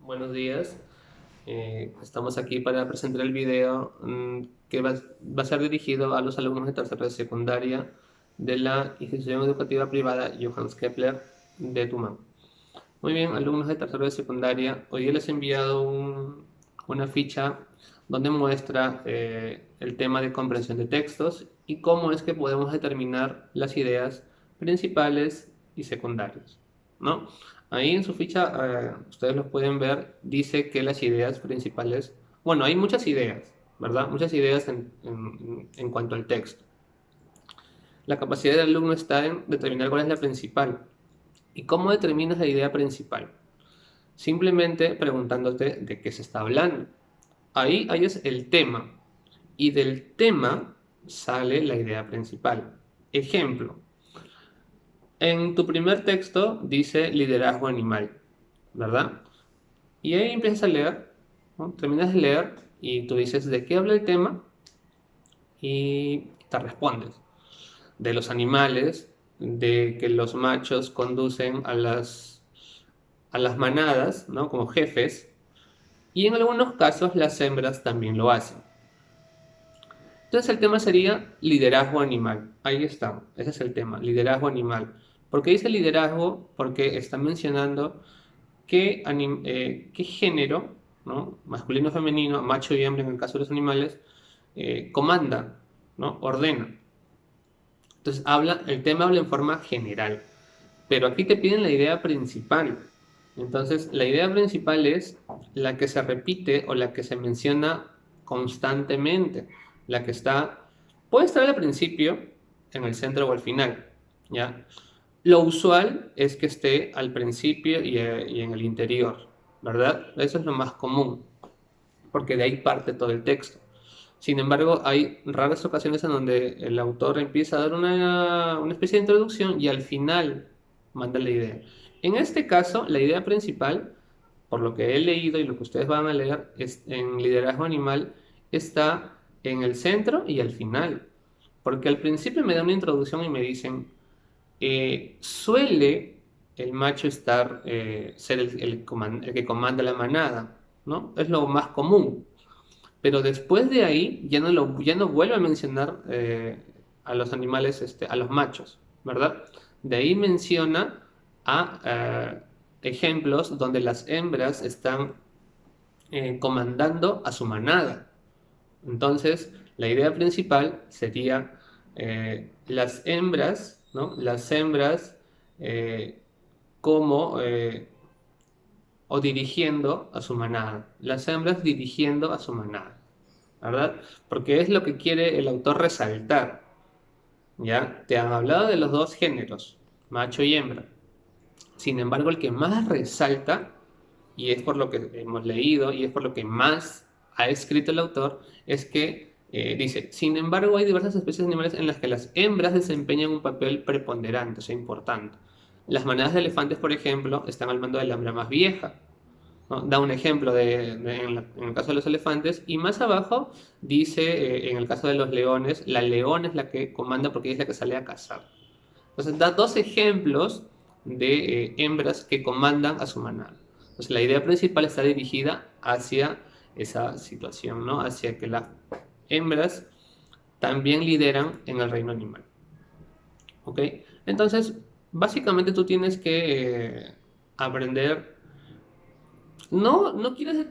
Buenos días. Estamos aquí para presentar el video que va a ser dirigido a los alumnos de tercero de secundaria de la institución educativa privada Johannes Kepler de Tumán. Muy bien, alumnos de tercero de secundaria, hoy día les he enviado una ficha donde muestra el tema de comprensión de textos y cómo es que podemos determinar las ideas principales y secundarias, ¿no? Ahí en su ficha, ustedes lo pueden ver, dice que las ideas principales, bueno, hay muchas ideas, ¿verdad? Muchas ideas en cuanto al texto. La capacidad del alumno está en determinar cuál es la principal. ¿Y cómo determinas la idea principal? Simplemente preguntándote de qué se está hablando. Ahí es el tema. Y del tema sale la idea principal. Ejemplo, en tu primer texto dice liderazgo animal, ¿verdad? Y ahí empiezas a leer, ¿no? Terminas de leer y tú dices de qué habla el tema y te respondes. De los animales, de que los machos conducen a las manadas, ¿no? Como jefes, y en algunos casos las hembras también lo hacen. Entonces el tema sería liderazgo animal. Ahí está, ese es el tema, liderazgo animal. ¿Por qué dice liderazgo? Porque está mencionando qué género, ¿no? Masculino, femenino, macho y hembra en el caso de los animales, comanda, ¿no? Ordena. Entonces el tema habla en forma general, pero aquí te piden la idea principal. Entonces la idea principal es la que se repite o la que se menciona constantemente, la que puede estar al principio, en el centro o al final, ¿ya? Lo usual es que esté al principio y en el interior, ¿verdad? Eso es lo más común, porque de ahí parte todo el texto. Sin embargo, hay raras ocasiones en donde el autor empieza a dar una especie de introducción y al final manda la idea. En este caso, la idea principal, por lo que he leído y lo que ustedes van a leer, en liderazgo animal, está en el centro y al final. Porque al principio me da una introducción y me dicen, suele el macho ser el que comanda la manada, ¿no? Es lo más común. Pero después de ahí ya no vuelve a mencionar a los animales, a los machos, ¿verdad? De ahí menciona ejemplos donde las hembras están comandando a su manada. Entonces, la idea principal sería las hembras, ¿no? Las hembras eh, como o dirigiendo a su manada. Las hembras dirigiendo a su manada, ¿verdad? Porque es lo que quiere el autor resaltar, ¿ya? Te han hablado de los dos géneros, macho y hembra. Sin embargo, el que más resalta, y es por lo que hemos leído y es por lo que más ha escrito el autor, es que dice, sin embargo, hay diversas especies de animales en las que las hembras desempeñan un papel preponderante, o sea, importante. Las manadas de elefantes, por ejemplo, están al mando de la hembra más vieja, ¿no? Da un ejemplo en el caso de los elefantes y más abajo dice, en el caso de los leones, la leona es la que comanda porque ella es la que sale a cazar. Entonces da dos ejemplos de hembras que comandan a su manada. Entonces la idea principal está dirigida hacia esa situación, ¿no? Hacia que las hembras también lideran en el reino animal. ¿Ok? Entonces, básicamente tú tienes que aprender. No quieres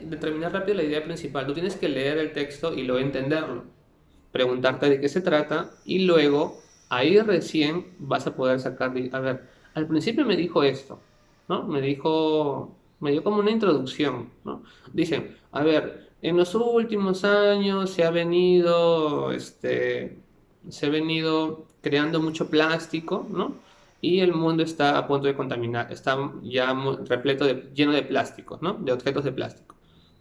determinar rápido la idea principal. Tú tienes que leer el texto y luego entenderlo, preguntarte de qué se trata y luego ahí recién vas a poder sacar, a ver, al principio me dijo esto, ¿no? Me dio como una introducción, ¿no? Dicen, a ver, en los últimos años se ha venido creando mucho plástico, ¿no? Y el mundo está a punto de contaminar, está ya lleno de plásticos, ¿no? De objetos de plástico.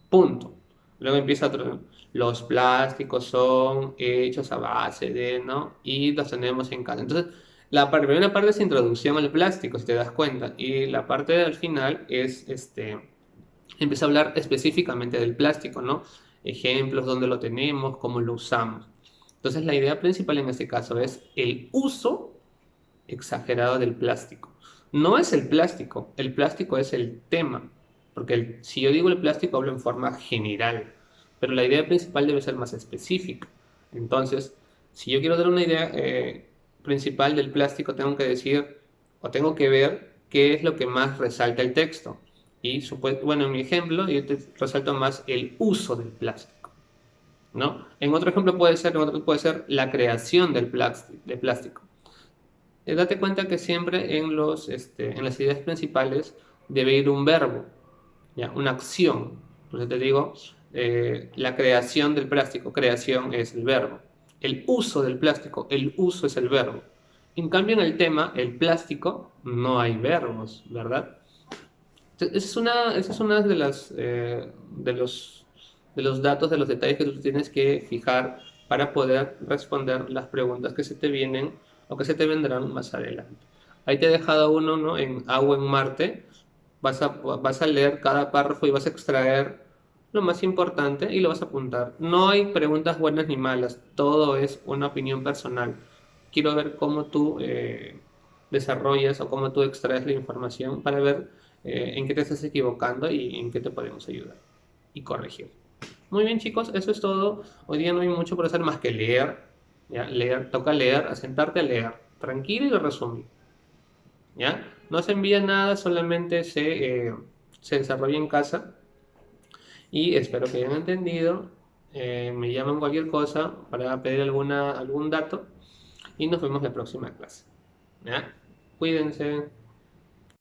Punto. Luego empieza otro. Los plásticos son hechos a base de, ¿no? Y los tenemos en casa. Entonces, la primera parte es introducción al plástico, si te das cuenta. Y la parte del final empieza a hablar específicamente del plástico, ¿no? Ejemplos, dónde lo tenemos, cómo lo usamos. Entonces, la idea principal en este caso es el uso exagerado del plástico. No es el plástico es el tema. Porque si yo digo el plástico, hablo en forma general, pero la idea principal debe ser más específica. Entonces, si yo quiero dar una idea principal del plástico, tengo que decir o tengo que ver qué es lo que más resalta el texto. Y bueno, en mi ejemplo, yo te resalto más el uso del plástico, ¿no? En otro ejemplo puede ser la creación del plástico. Date cuenta que siempre en las ideas principales debe ir un verbo, ¿ya? Una acción. Entonces te digo, la creación del plástico, creación es el verbo. El uso del plástico, el uso es el verbo. En cambio, en el tema, el plástico, no hay verbos, ¿verdad? Esa es una de los datos, de los detalles que tú tienes que fijar para poder responder las preguntas que se te vienen o que se te vendrán más adelante. Ahí te he dejado uno, ¿no? En Agua en Marte. Vas a leer cada párrafo y vas a extraer lo más importante y lo vas a apuntar. No hay preguntas buenas ni malas, todo es una opinión personal. Quiero ver cómo tú desarrollas o cómo tú extraes la información para ver en qué te estás equivocando y en qué te podemos ayudar y corregir. Muy bien, chicos, eso es todo. Hoy día no hay mucho por hacer más que leer. ¿Ya? Leer, toca leer, asentarte a leer. Tranquilo y resumir. ¿Ya? No se envía nada, solamente se desarrolla en casa. Y espero que hayan entendido. Me llaman cualquier cosa para pedir algún dato. Y nos vemos la próxima clase. ¿Ya? Cuídense.